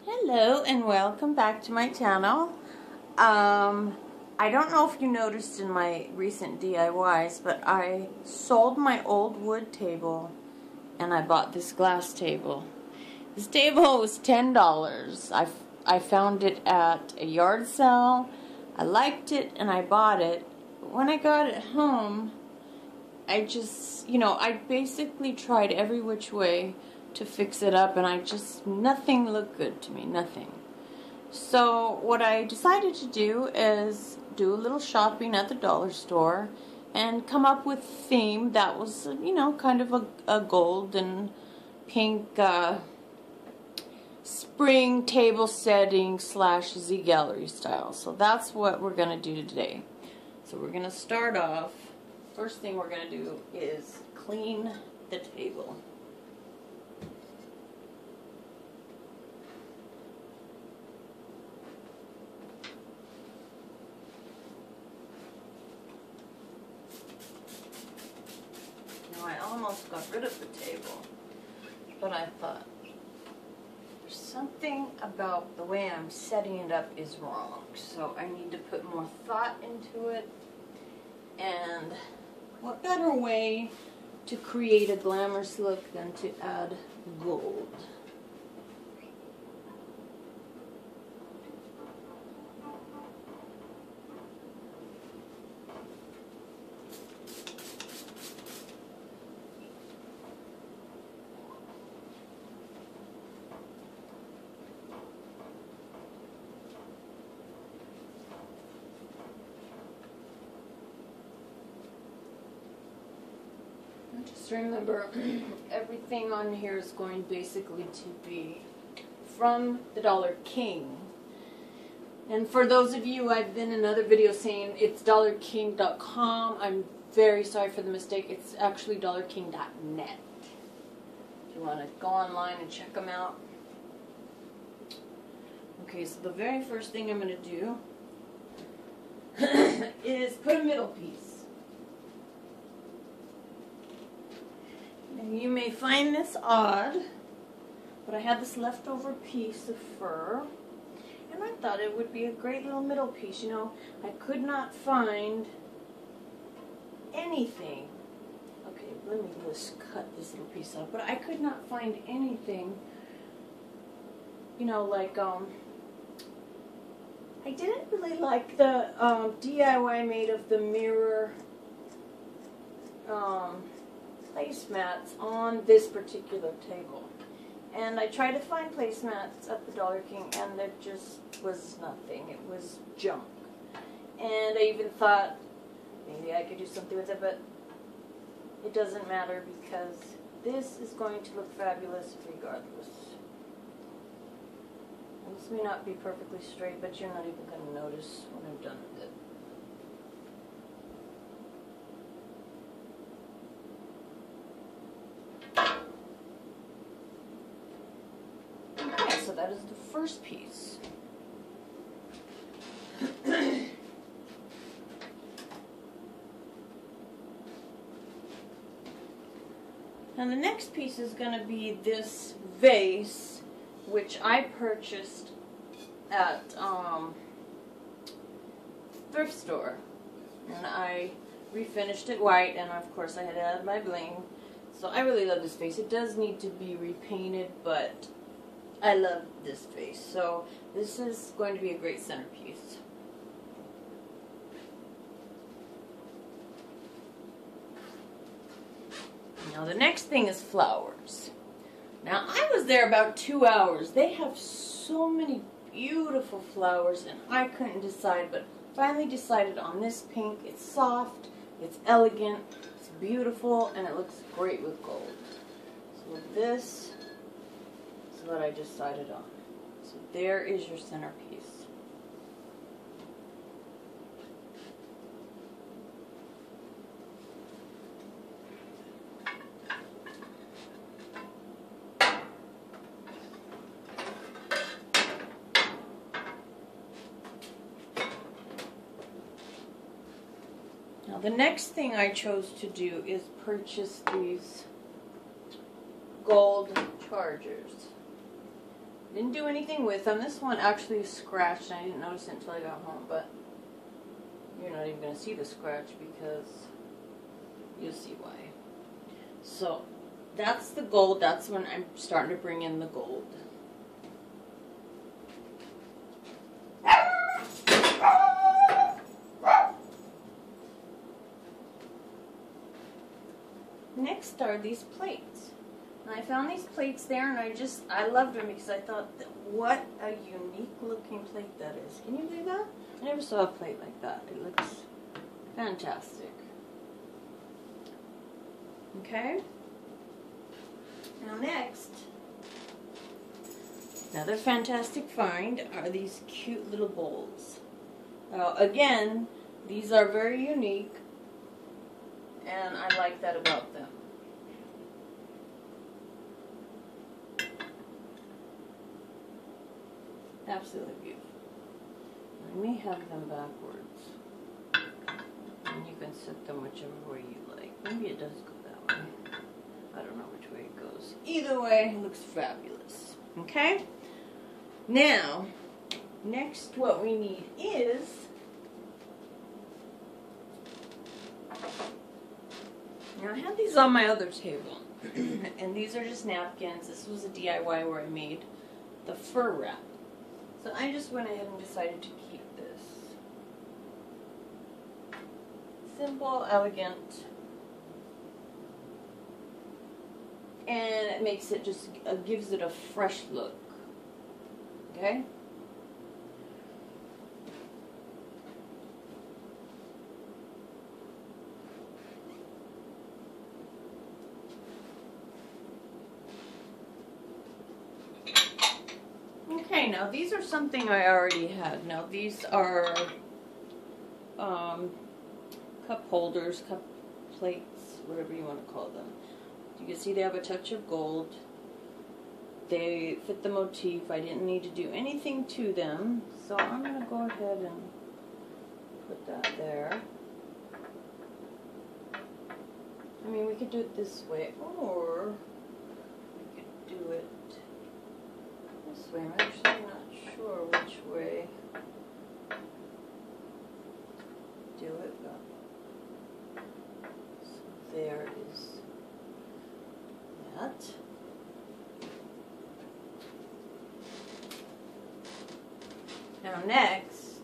Hello and welcome back to my channel. I don't know if you noticed in my recent DIYs, but I sold my old wood table and I bought this glass table. This table was $10. I found it at a yard sale. I liked it and I bought it. But when I got it home, I just, I basically tried every which way to fix it up, and nothing looked good to me, nothing. So what I decided to do is do a little shopping at the dollar store and come up with a theme that was, kind of a gold and pink spring table setting / Z Gallerie style. So that's what we're going to do today. So we're going to start off. First thing we're going to do is clean the table. I almost got rid of the table, but I thought there's something about the way I'm setting it up is wrong, so I need to put more thought into it. And what better way to create a glamorous look than to add gold? Just remember, everything on here is going basically to be from the Dollar King. And for those of you, I've been in another video saying it's dollarking.com. I'm very sorry for the mistake. It's actually dollarking.net. If you want to go online and check them out. Okay, so the very first thing I'm going to do is put a middle piece. And you may find this odd, but I had this leftover piece of fur, and I thought it would be a great little middle piece. I could not find anything. Okay, let me just cut this little piece out, but I could not find anything, like, I didn't really like the DIY I made of the mirror placemats on this particular table. And I tried to find placemats at the Dollar King, and there just was nothing. It was junk. And I even thought maybe I could do something with it, but it doesn't matter because this is going to look fabulous regardless. And this may not be perfectly straight, but you're not even going to notice when I'm done with it. So that is the first piece. And the next piece is going to be this vase, which I purchased at thrift store. And I refinished it white, and of course I had to add my bling. So I really love this vase. It does need to be repainted, but I love this vase, so this is going to be a great centerpiece. Now the next thing is flowers. Now I was there about 2 hours. They have so many beautiful flowers, and I couldn't decide, but finally decided on this pink. It's soft, it's elegant, it's beautiful, and it looks great with gold. So this what I decided on. So there is your centerpiece. Now the next thing I chose to do is purchase these gold chargers. Didn't do anything with them. This one actually is scratched. I didn't notice it until I got home, but you're not even going to see the scratch because you'll see why. So that's the gold. That's when I'm starting to bring in the gold. Next are these plates. And I found these plates there, and I loved them because I thought, that what a unique looking plate that is. Can you believe that? I never saw a plate like that. It looks fantastic. Okay. Now next, another fantastic find are these cute little bowls. Now again, these are very unique, and I like that about them. Absolutely beautiful. Let me have them backwards, and you can set them whichever way you like. Maybe it does go that way. I don't know which way it goes. Either way, it looks fabulous. Okay? Now, next what we need is now I have these on my other table. And these are just napkins. This was a DIY where I made the fur wrap. So I just went ahead and decided to keep this. Simple, elegant. And it makes it just, gives it a fresh look. Okay? Okay, now these are something I already had. Now these are cup holders, cup plates, whatever you want to call them. You can see they have a touch of gold. They fit the motif. I didn't need to do anything to them, so I'm going to go ahead and put that there. I mean, we could do it this way, or we could do it this way. I'm actually not sure which way to do it, but so there is that. Now next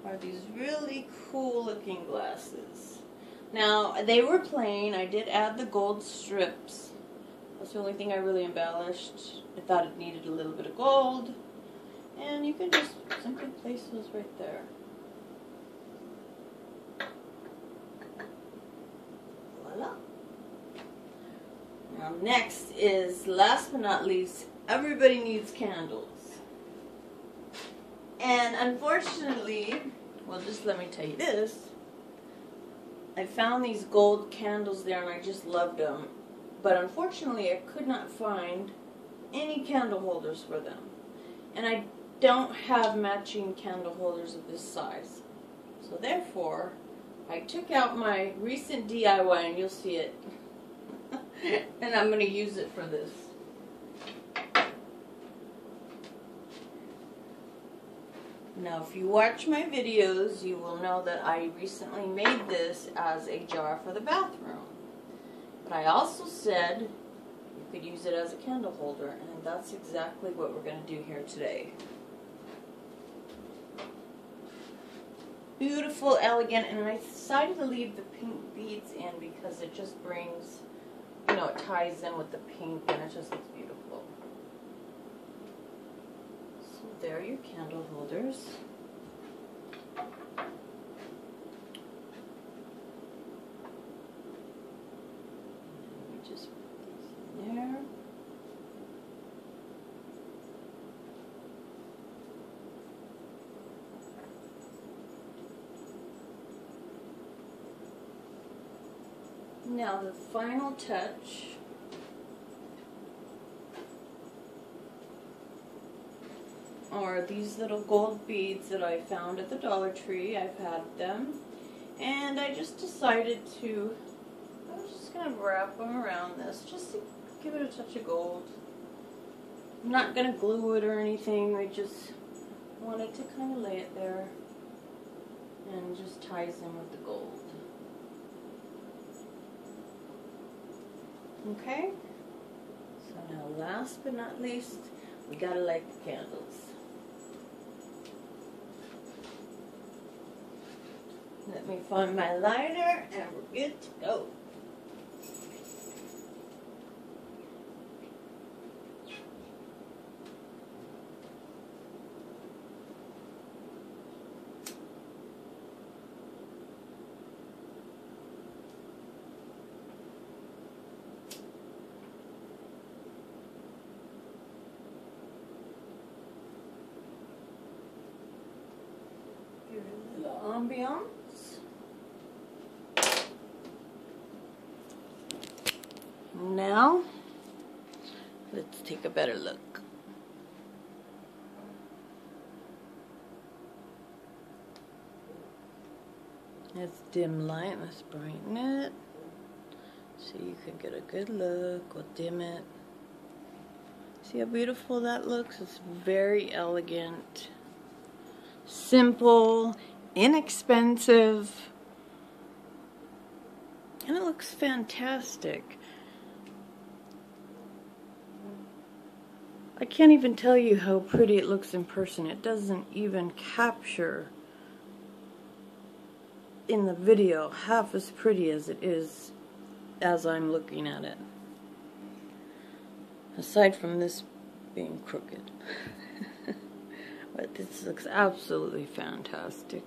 are these really cool looking glasses. Now they were plain. I did add the gold strips. That's the only thing I really embellished. I thought it needed a little bit of gold. And you can just simply place those right there. Voila. Now next is, last but not least, everybody needs candles. And unfortunately, well, just let me tell you this, I found these gold candles there and I just loved them. But unfortunately, I could not find any candle holders for them. And I don't have matching candle holders of this size. So therefore, I took out my recent DIY, and you'll see it. And I'm going to use it for this. Now, if you watch my videos, you will know that I recently made this as a jar for the bathroom. But I also said you could use it as a candle holder, and that's exactly what we're going to do here today. Beautiful, elegant, and I decided to leave the pink beads in because it just brings, you know, it ties in with the pink, and it just looks beautiful. So there are your candle holders. Just put these in there. Now the final touch are these little gold beads that I found at the Dollar Tree. I've had them, and I just decided to, I'm just going to wrap them around this just to give it a touch of gold. I'm not going to glue it or anything. I just wanted to kind of lay it there and just ties in with the gold. Okay? So now last but not least, we got to light the candles. Let me find my lighter and we're good to go. Give it a little ambiance. Now, let's take a better look. It's dim light. Let's brighten it so you can get a good look. We'll dim it. See how beautiful that looks? It's very elegant, simple, inexpensive, and it looks fantastic. I can't even tell you how pretty it looks in person. It doesn't even capture in the video half as pretty as it is as I'm looking at it. Aside from this being crooked. But this looks absolutely fantastic.